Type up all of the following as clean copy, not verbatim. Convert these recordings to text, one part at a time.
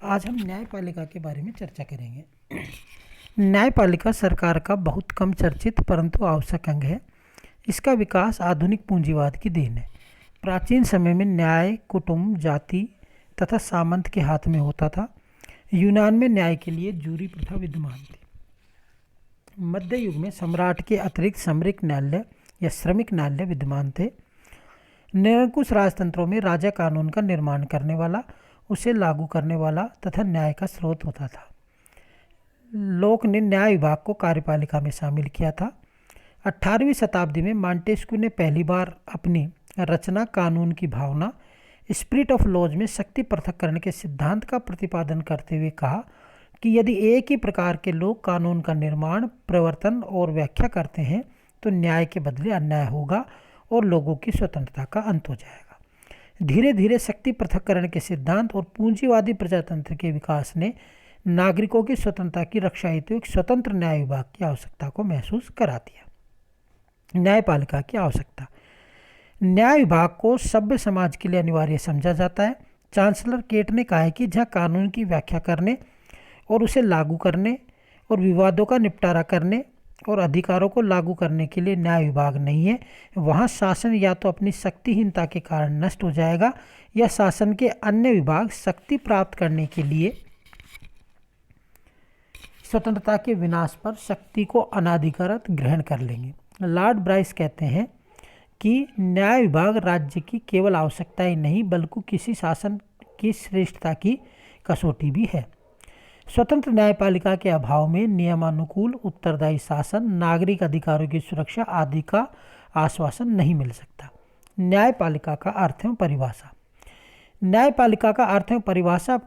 आज हम न्यायपालिका के बारे में चर्चा करेंगे। न्यायपालिका सरकार का बहुत कम चर्चित परंतु आवश्यक अंग है। इसका विकास आधुनिक पूंजीवाद की देन है। प्राचीन समय में न्याय कुटुंब, जाति तथा सामंत के हाथ में होता था। यूनान में न्याय के लिए जूरी प्रथा विद्यमान थी। मध्य युग में सम्राट के अतिरिक्त सामरिक न्यायालय या श्रमिक न्यायालय विद्यमान थे। निरंकुश राजतंत्रों में राजा कानून का निर्माण करने वाला, उसे लागू करने वाला तथा न्याय का स्रोत होता था। लोक ने न्याय विभाग को कार्यपालिका में शामिल किया था। 18वीं शताब्दी में मॉन्टेस्क्यू ने पहली बार अपनी रचना कानून की भावना स्पिरिट ऑफ लॉज में शक्ति पृथक्करण के सिद्धांत का प्रतिपादन करते हुए कहा कि यदि एक ही प्रकार के लोग कानून का निर्माण, प्रवर्तन और व्याख्या करते हैं तो न्याय के बदले अन्याय होगा और लोगों की स्वतंत्रता का अंत हो जाएगा। धीरे धीरे शक्ति पृथक्करण के सिद्धांत और पूंजीवादी प्रजातंत्र के विकास ने नागरिकों की स्वतंत्रता की रक्षा हेतु एक स्वतंत्र न्याय विभाग की आवश्यकता को महसूस करा दिया। न्यायपालिका की आवश्यकता। न्याय विभाग को सभ्य समाज के लिए अनिवार्य समझा जाता है। चांसलर केट ने कहा है कि जहाँ कानून की व्याख्या करने और उसे लागू करने और विवादों का निपटारा करने और अधिकारों को लागू करने के लिए न्याय विभाग नहीं है, वहाँ शासन या तो अपनी शक्तिहीनता के कारण नष्ट हो जाएगा या शासन के अन्य विभाग शक्ति प्राप्त करने के लिए स्वतंत्रता के विनाश पर शक्ति को अनाधिकृत ग्रहण कर लेंगे। लॉर्ड ब्राइस कहते हैं कि न्याय विभाग राज्य की केवल आवश्यकता ही नहीं बल्कि किसी शासन की श्रेष्ठता की कसौटी भी है। स्वतंत्र न्यायपालिका के अभाव में नियमानुकूल उत्तरदायी शासन, नागरिक अधिकारों की सुरक्षा आदि का आश्वासन नहीं मिल सकता। न्यायपालिका का अर्थ एवं परिभाषा। न्यायपालिका का अर्थ एवं परिभाषा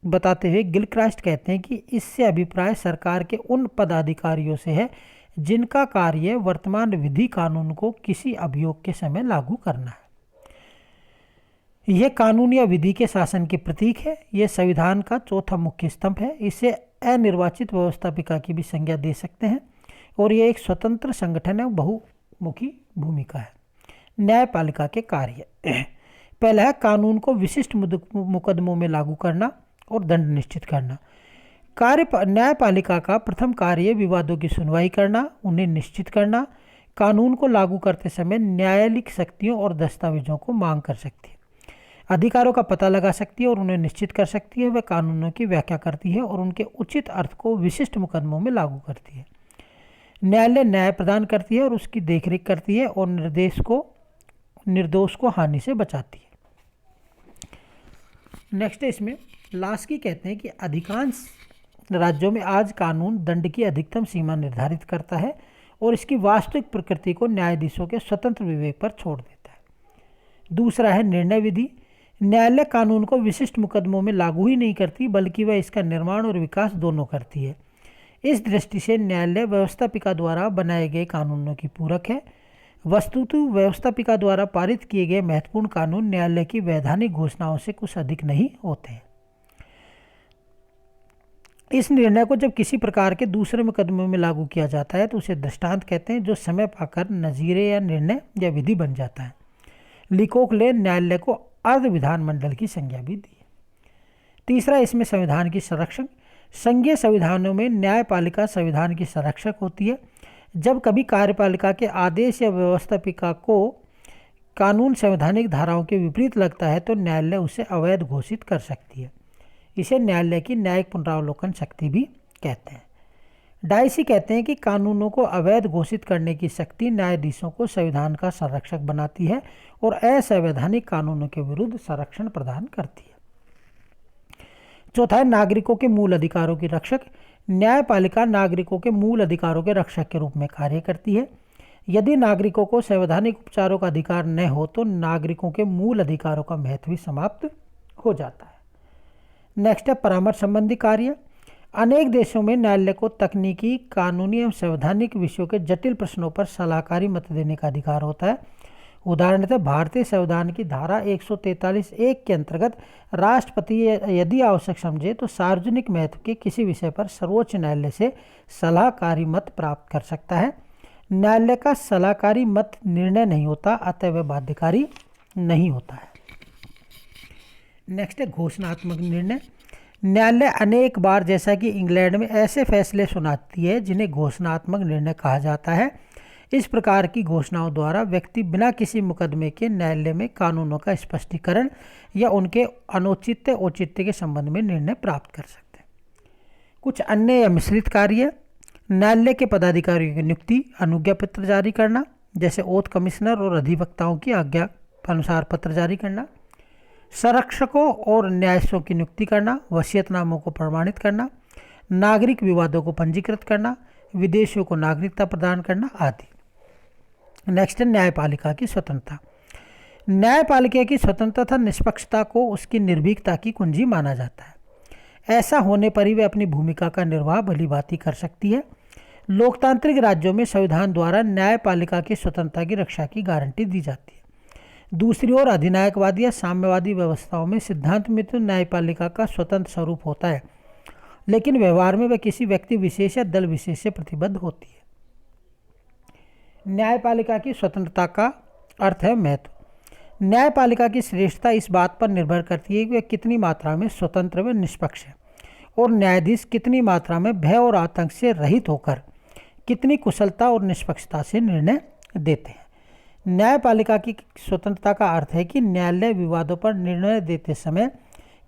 बताते हुए गिलक्रास्ट कहते हैं कि इससे अभिप्राय सरकार के उन पदाधिकारियों से है जिनका कार्य वर्तमान विधि कानून को किसी अभियोग के समय लागू करना है। यह कानून या विधि के शासन के प्रतीक है। यह संविधान का चौथा मुख्य स्तंभ है। इसे अनिर्वाचित व्यवस्थापिका की भी संज्ञा दे सकते हैं और यह एक स्वतंत्र संगठन है, बहुमुखी भूमिका है। न्यायपालिका के कार्य। पहला है कानून को विशिष्ट मुकदमों में लागू करना और दंड निश्चित करना। न्यायपालिका का प्रथम कार्य विवादों की सुनवाई करना, उन्हें निश्चित करना। कानून को लागू करते समय न्यायालयिक शक्तियों और दस्तावेजों को मांग कर सकती है, अधिकारों का पता लगा सकती है और उन्हें निश्चित कर सकती है। वह कानूनों की व्याख्या करती है और उनके उचित अर्थ को विशिष्ट मुकदमों में लागू करती है। न्यायालय न्याय प्रदान करती है और उसकी देखरेख करती है और निर्दोष को हानि से बचाती है। नेक्स्ट है इसमें लास्की कहते हैं कि अधिकांश राज्यों में आज कानून दंड की अधिकतम सीमा निर्धारित करता है और इसकी वास्तविक प्रकृति को न्यायाधीशों के स्वतंत्र विवेक पर छोड़ देता है। दूसरा है निर्णय विधि। न्यायालय कानून को विशिष्ट मुकदमों में लागू ही नहीं करती बल्कि वह इसका निर्माण और विकास दोनों करती है। इस दृष्टि से न्यायालय व्यवस्थापिका द्वारा बनाए गए कानूनों की पूरक है। वस्तुतः व्यवस्थापिका द्वारा पारित किए गए महत्वपूर्ण कानून न्यायालय की वैधानिक घोषणाओं से कुछ अधिक नहीं होते हैं। इस निर्णय को जब किसी प्रकार के दूसरे मुकदमे में लागू किया जाता है तो उसे दृष्टांत कहते हैं, जो समय पाकर नजीरे या निर्णय या विधि बन जाता है। लीकोक ने न्यायालय को अर्ध विधानमंडल की संज्ञा भी दी। तीसरा इसमें संविधान की संरक्षण। संघीय संविधानों में न्यायपालिका संविधान की संरक्षक होती है। जब कभी कार्यपालिका के आदेश या व्यवस्थापिका को कानून संवैधानिक धाराओं के विपरीत लगता है तो न्यायालय उसे अवैध घोषित कर सकती है। इसे न्यायालय की न्यायिक पुनरावलोकन शक्ति भी कहते हैं। डाइसी कहते हैं कि कानूनों को अवैध घोषित करने की शक्ति न्यायाधीशों को संविधान का संरक्षक बनाती है और असंवैधानिक कानूनों के विरुद्ध संरक्षण प्रदान करती है। चौथा है नागरिकों के मूल अधिकारों की रक्षक। न्यायपालिका नागरिकों के मूल अधिकारों के रक्षक के रूप में कार्य करती है। यदि नागरिकों को संवैधानिक उपचारों का अधिकार न हो तो नागरिकों के मूल अधिकारों का महत्व भी समाप्त हो जाता है। नेक्स्ट है परामर्श संबंधी कार्य। अनेक देशों में न्यायालय को तकनीकी, कानूनी एवं संवैधानिक विषयों के जटिल प्रश्नों पर सलाहकारी मत देने का अधिकार होता है। उदाहरणतः भारतीय संविधान की धारा 143(1) के अंतर्गत राष्ट्रपति यदि आवश्यक समझे तो सार्वजनिक महत्व के किसी विषय पर सर्वोच्च न्यायालय से सलाहकारी मत प्राप्त कर सकता है। न्यायालय का सलाहकारी मत निर्णय नहीं होता, अतः वह बाध्यकारी नहीं होता है। नेक्स्ट है घोषणात्मक निर्णय। न्यायालय अनेक बार, जैसा कि इंग्लैंड में, ऐसे फैसले सुनाती है जिन्हें घोषणात्मक निर्णय कहा जाता है। इस प्रकार की घोषणाओं द्वारा व्यक्ति बिना किसी मुकदमे के न्यायालय में कानूनों का स्पष्टीकरण या उनके अनुचित्य औचित्य के संबंध में निर्णय प्राप्त कर सकते हैं। कुछ अन्य या मिश्रित कार्य: न्यायालय के पदाधिकारियों की नियुक्ति, अनुज्ञा पत्र जारी करना, जैसे ओथ कमिश्नर और अधिवक्ताओं की आज्ञा अनुसार पत्र जारी करना, संरक्षकों और न्यायाधीशों की नियुक्ति करना, वसीयतनामों को प्रमाणित करना, नागरिक विवादों को पंजीकृत करना, विदेशियों को नागरिकता प्रदान करना आदि। नेक्स्ट है न्यायपालिका की स्वतंत्रता। न्यायपालिका की स्वतंत्रता निष्पक्षता को उसकी निर्भीकता की कुंजी माना जाता है। ऐसा होने पर ही वे अपनी भूमिका का निर्वाह भलीभांति कर सकती है। लोकतांत्रिक राज्यों में संविधान द्वारा न्यायपालिका की स्वतंत्रता की रक्षा की गारंटी दी जाती है। दूसरी ओर अधिनायकवादी या साम्यवादी व्यवस्थाओं में सिद्धांत में तो न्यायपालिका का स्वतंत्र स्वरूप होता है, लेकिन व्यवहार में वह किसी व्यक्ति विशेष या दल विशेष से प्रतिबद्ध होती है। न्यायपालिका की स्वतंत्रता का अर्थ है महत्व। न्यायपालिका की श्रेष्ठता इस बात पर निर्भर करती है कि वह कितनी मात्रा में स्वतंत्र व निष्पक्ष है, और न्यायाधीश कितनी मात्रा में भय और आतंक से रहित होकर कितनी कुशलता और निष्पक्षता से निर्णय देते हैं। न्यायपालिका की स्वतंत्रता का अर्थ है कि न्यायालय विवादों पर निर्णय देते समय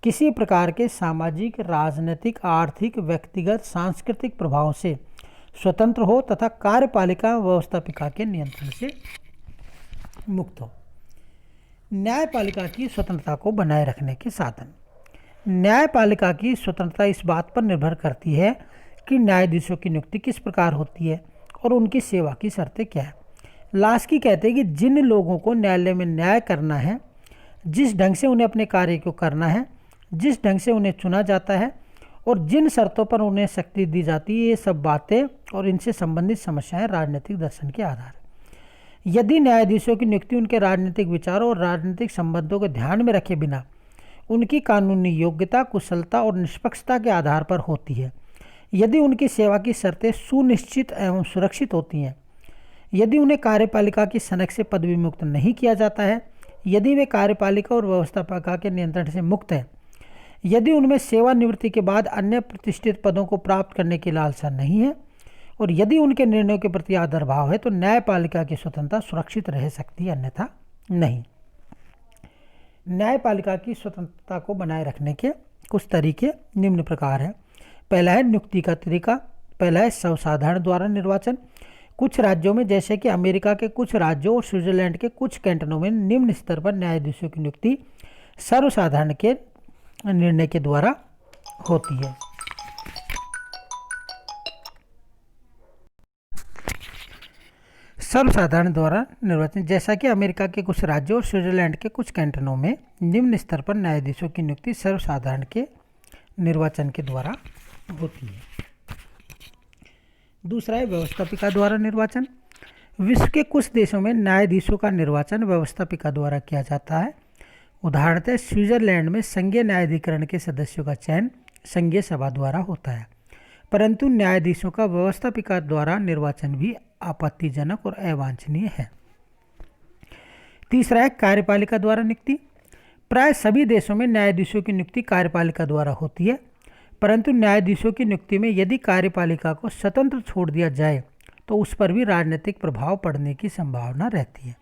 किसी प्रकार के सामाजिक, राजनीतिक, आर्थिक, व्यक्तिगत, सांस्कृतिक प्रभाव से स्वतंत्र हो तथा कार्यपालिका व्यवस्थापिका के नियंत्रण से मुक्त हो। न्यायपालिका की स्वतंत्रता को बनाए रखने के साधन। न्यायपालिका की स्वतंत्रता इस बात पर निर्भर करती है कि न्यायाधीशों की नियुक्ति किस प्रकार होती है और उनकी सेवा की शर्तें क्या है। लास्की कहते हैं कि जिन लोगों को न्यायालय में न्याय करना है, जिस ढंग से उन्हें अपने कार्य को करना है, जिस ढंग से उन्हें चुना जाता है और जिन शर्तों पर उन्हें शक्ति दी जाती है, ये सब बातें और इनसे संबंधित समस्याएं राजनीतिक दर्शन के आधार है। यदि न्यायाधीशों की नियुक्ति उनके राजनीतिक विचारों और राजनीतिक संबंधों को ध्यान में रखे बिना उनकी कानूनी योग्यता, कुशलता और निष्पक्षता के आधार पर होती है, यदि उनकी सेवा की शर्तें सुनिश्चित एवं सुरक्षित होती हैं, यदि उन्हें कार्यपालिका की सनक से पद विमुक्त नहीं किया जाता है, यदि वे कार्यपालिका और व्यवस्थापिका के नियंत्रण से मुक्त हैं, यदि उनमें सेवानिवृत्ति के बाद अन्य प्रतिष्ठित पदों को प्राप्त करने की लालसा नहीं है, और यदि उनके निर्णयों के प्रति आदर भाव है, तो न्यायपालिका की स्वतंत्रता सुरक्षित रह सकती है, अन्यथा नहीं। न्यायपालिका की स्वतंत्रता को बनाए रखने के कुछ तरीके निम्न प्रकार हैं। पहला है नियुक्ति का तरीका। पहला है सर्वसाधारण द्वारा निर्वाचन। कुछ राज्यों में, जैसे कि अमेरिका के कुछ राज्यों और स्विट्जरलैंड के कुछ कैंटनों में, निम्न स्तर पर न्यायाधीशों की नियुक्ति सर्वसाधारण के निर्णय के द्वारा होती है। सर्वसाधारण द्वारा निर्वाचन, जैसा कि अमेरिका के कुछ राज्यों और स्विट्जरलैंड के कुछ कैंटनों में निम्न स्तर पर न्यायाधीशों की नियुक्ति सर्वसाधारण के निर्वाचन के द्वारा होती है। दूसरा है व्यवस्थापिका द्वारा निर्वाचन। विश्व के कुछ देशों में न्यायाधीशों का निर्वाचन व्यवस्थापिका द्वारा किया जाता है। उदाहरणतः स्विट्जरलैंड में संघीय न्यायाधिकरण के सदस्यों का चयन संघीय सभा द्वारा होता है, परंतु न्यायाधीशों का व्यवस्थापिका द्वारा निर्वाचन भी आपत्तिजनक और अवांछनीय है। तीसरा है कार्यपालिका द्वारा नियुक्ति। प्राय सभी देशों में न्यायाधीशों की नियुक्ति कार्यपालिका द्वारा होती है, परंतु न्यायाधीशों की नियुक्ति में यदि कार्यपालिका को स्वतंत्र छोड़ दिया जाए तो उस पर भी राजनीतिक प्रभाव पड़ने की संभावना रहती है।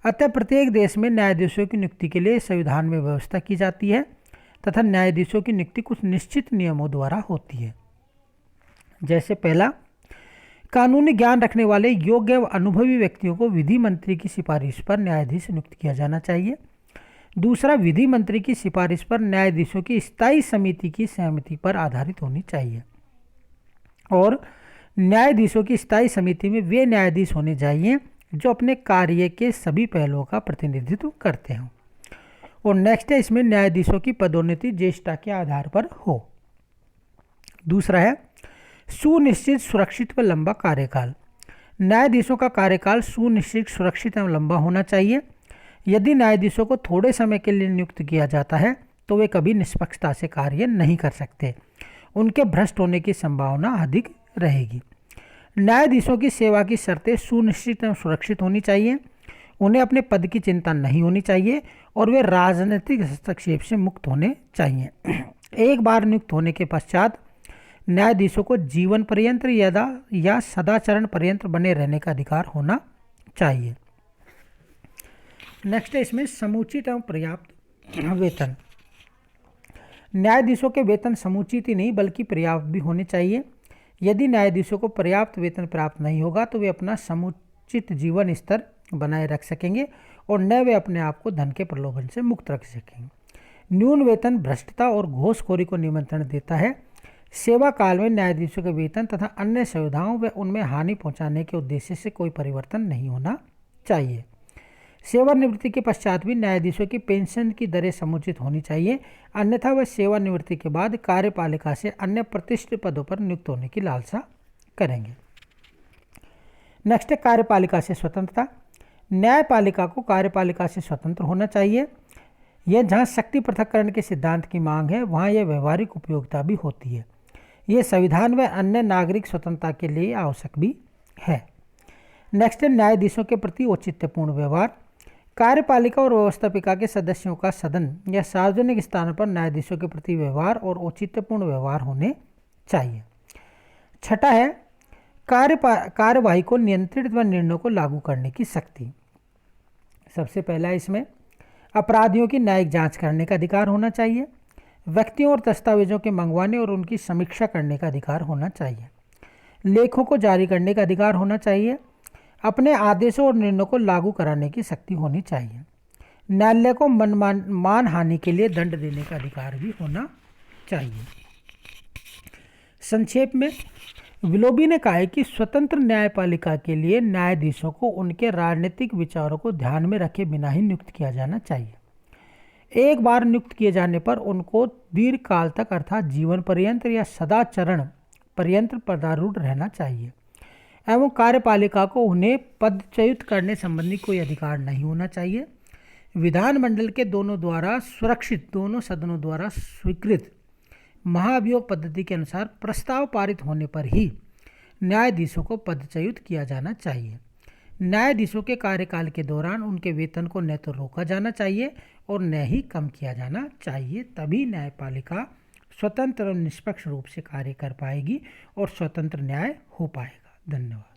अतः प्रत्येक देश में न्यायाधीशों की नियुक्ति के लिए संविधान में व्यवस्था की जाती है तथा न्यायाधीशों की नियुक्ति कुछ निश्चित नियमों द्वारा होती है। जैसे पहला, कानूनी ज्ञान रखने वाले योग्य एवं अनुभवी व्यक्तियों को विधि मंत्री की सिफारिश पर न्यायाधीश नियुक्त किया जाना चाहिए। दूसरा, विधि मंत्री की सिफारिश पर न्यायाधीशों की स्थायी समिति की सहमति पर आधारित होनी चाहिए, और न्यायाधीशों की स्थायी समिति में वे न्यायाधीश होने चाहिए जो अपने कार्य के सभी पहलुओं का प्रतिनिधित्व करते हों। और नेक्स्ट है, इसमें न्यायाधीशों की पदोन्नति ज्येष्ठता के आधार पर हो। दूसरा है सुनिश्चित, सुरक्षित व लंबा कार्यकाल। न्यायाधीशों का कार्यकाल सुनिश्चित, सुरक्षित एवं लंबा होना चाहिए। यदि न्यायाधीशों को थोड़े समय के लिए नियुक्त किया जाता है तो वे कभी निष्पक्षता से कार्य नहीं कर सकते, उनके भ्रष्ट होने की संभावना अधिक रहेगी। न्यायाधीशों की सेवा की शर्तें सुनिश्चित एवं सुरक्षित होनी चाहिए, उन्हें अपने पद की चिंता नहीं होनी चाहिए और वे राजनीतिक हस्तक्षेप से मुक्त होने चाहिए। एक बार नियुक्त होने के पश्चात न्यायाधीशों को जीवन पर्यंत या सदाचरण पर्यंत बने रहने का अधिकार होना चाहिए। नेक्स्ट है इसमें समुचित एवं पर्याप्त वेतन। न्यायाधीशों के वेतन समुचित ही नहीं बल्कि पर्याप्त भी होने चाहिए। यदि न्यायाधीशों को पर्याप्त वेतन प्राप्त नहीं होगा तो वे अपना समुचित जीवन स्तर बनाए रख सकेंगे और न वे अपने आप को धन के प्रलोभन से मुक्त रख सकेंगे। न्यून वेतन भ्रष्टता और घूसखोरी को निमंत्रण देता है। सेवा काल में न्यायाधीशों के वेतन तथा अन्य सुविधाओं व उनमें हानि पहुंचाने के उद्देश्य से कोई परिवर्तन नहीं होना चाहिए। सेवानिवृत्ति के पश्चात भी न्यायाधीशों की पेंशन की दरें समुचित होनी चाहिए, अन्यथा वह सेवानिवृत्ति के बाद कार्यपालिका से अन्य प्रतिष्ठित पदों पर नियुक्त होने की लालसा करेंगे। नेक्स्ट है कार्यपालिका से स्वतंत्रता। न्यायपालिका को कार्यपालिका से स्वतंत्र होना चाहिए। यह जहाँ शक्ति पृथक्करण के सिद्धांत की मांग है वहाँ यह व्यवहारिक उपयोगिता भी होती है। ये संविधान व अन्य नागरिक स्वतंत्रता के लिए आवश्यक भी है। नेक्स्ट है न्यायाधीशों के प्रति औचित्यपूर्ण व्यवहार। कार्यपालिका और व्यवस्थापिका के सदस्यों का सदन या सार्वजनिक स्थानों पर न्यायाधीशों के प्रति व्यवहार और औचित्यपूर्ण व्यवहार होने चाहिए। छठा है कार्यवाही को नियंत्रित व निर्णयों को लागू करने की शक्ति। सबसे पहला इसमें अपराधियों की न्यायिक जांच करने का अधिकार होना चाहिए। व्यक्तियों और दस्तावेजों के मंगवाने और उनकी समीक्षा करने का अधिकार होना चाहिए। लेखों को जारी करने का अधिकार होना चाहिए। अपने आदेशों और निर्णयों को लागू कराने की शक्ति होनी चाहिए। न्यायालय को मानहानि के लिए दंड देने का अधिकार भी होना चाहिए। संक्षेप में विलोबी ने कहा है कि स्वतंत्र न्यायपालिका के लिए न्यायाधीशों को उनके राजनीतिक विचारों को ध्यान में रखे बिना ही नियुक्त किया जाना चाहिए। एक बार नियुक्त किए जाने पर उनको दीर्घकाल तक अर्थात जीवन पर्यंत या सदाचरण पर्यंत पदारूढ़ रहना चाहिए एवं कार्यपालिका को उन्हें पदच्युत करने संबंधी कोई अधिकार नहीं होना चाहिए। विधानमंडल के दोनों सदनों द्वारा स्वीकृत महाभियोग पद्धति के अनुसार प्रस्ताव पारित होने पर ही न्यायाधीशों को पदच्युत किया जाना चाहिए। न्यायाधीशों के कार्यकाल के दौरान उनके वेतन को न तो रोका जाना चाहिए और न ही कम किया जाना चाहिए। तभी न्यायपालिका स्वतंत्र और निष्पक्ष रूप से कार्य कर पाएगी और स्वतंत्र न्याय हो पाएगा। धन्यवाद।